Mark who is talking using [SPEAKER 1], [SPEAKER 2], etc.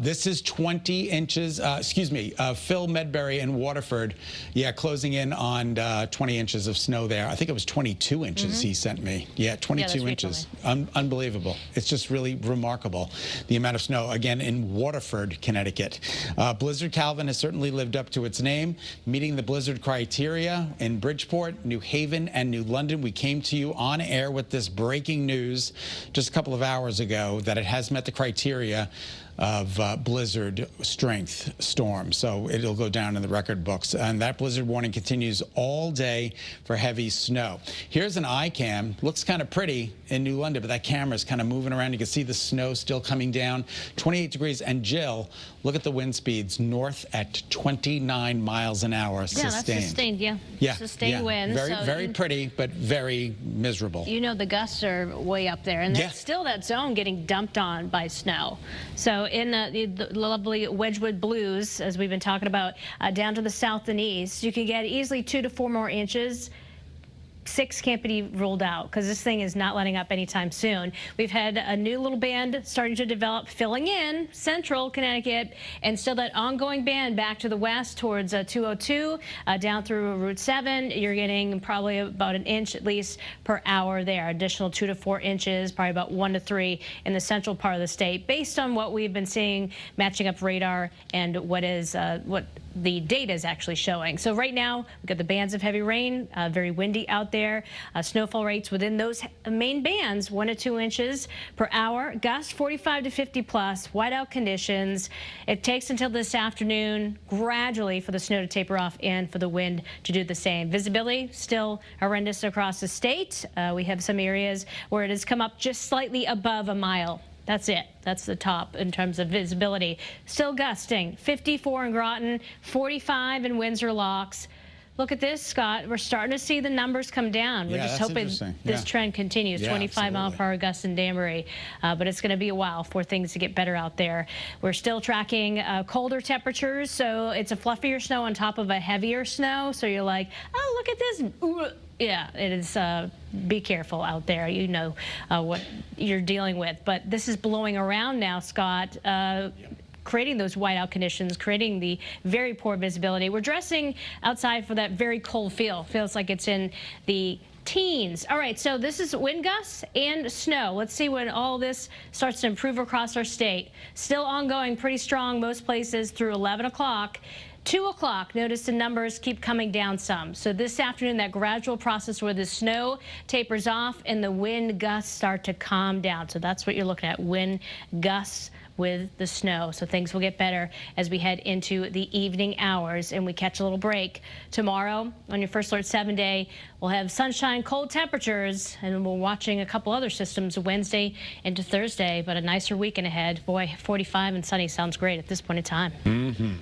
[SPEAKER 1] This is 20 inches, Phil Medbury in Waterford, yeah, closing in on 20 inches of snow there. I think it was 22 inches he sent me. Yeah, 22 inches. Unbelievable. It's just really remarkable, the amount of snow, again, in Waterford, Connecticut. Blizzard Calvin has certainly lived up to its name, meeting the blizzard criteria in Bridgeport, New Haven, and New London. We came to you on air with this breaking news just a couple of hours ago that it has met the criteria of blizzard strength storm. So it'll go down in the record books. And that blizzard warning continues all day for heavy snow. Here's an iCam. Looks kind of pretty in New London, but that camera is kind of moving around. You can see the snow still coming down. 28 degrees. And Jill, look at the wind speeds north at 29 miles an hour sustained.
[SPEAKER 2] Yeah, that's sustained, yeah. Sustained winds.
[SPEAKER 1] Very pretty, but very miserable.
[SPEAKER 2] You know the gusts are way up there, and that's still that zone getting dumped on by snow. So in the lovely Wedgwood Blues, as we've been talking about, down to the south and east, you can get easily 2 to 4 more inches. 6 can't be ruled out because this thing is not letting up anytime soon. We've had a new little band starting to develop, filling in central Connecticut, and still that ongoing band back to the west towards 202, down through Route 7. You're getting probably about an inch at least per hour there. Additional 2 to 4 inches, probably about 1 to 3 in the central part of the state, based on what we've been seeing, matching up radar and what the data is actually showing. So right now, we've got the bands of heavy rain, very windy out there. Snowfall rates within those main bands, 1 to 2 inches per hour. Gusts 45 to 50 plus. Whiteout conditions. It takes until this afternoon gradually for the snow to taper off and for the wind to do the same. Visibility still horrendous across the state. We have some areas where it has come up just slightly above a mile. That's it. That's the top in terms of visibility. Still gusting. 54 in Groton, 45 in Windsor Locks. Look at this, Scott. We're starting to see the numbers come down. We're just hoping this trend continues. 25-mile-per-hour gusts in Danbury. But it's going to be a while for things to get better out there. We're still tracking colder temperatures, so it's a fluffier snow on top of a heavier snow. So you're like, oh, look at this. Ooh. Yeah, it is. Be careful out there. You know what you're dealing with. But this is blowing around now, Scott, creating those whiteout conditions, creating the very poor visibility. We're dressing outside for that very cold feel. Feels like it's in the teens. All right, so this is wind gusts and snow. Let's see when all this starts to improve across our state. Still ongoing, pretty strong most places through 11 o'clock. 2 o'clock, notice the numbers keep coming down some. So this afternoon, that gradual process where the snow tapers off and the wind gusts start to calm down. So that's what you're looking at, wind gusts with the snow. So things will get better as we head into the evening hours and we catch a little break. Tomorrow, on your First Alert 7 day, we'll have sunshine, cold temperatures, and we're watching a couple other systems Wednesday into Thursday, but a nicer weekend ahead. Boy, 45 and sunny sounds great at this point in time.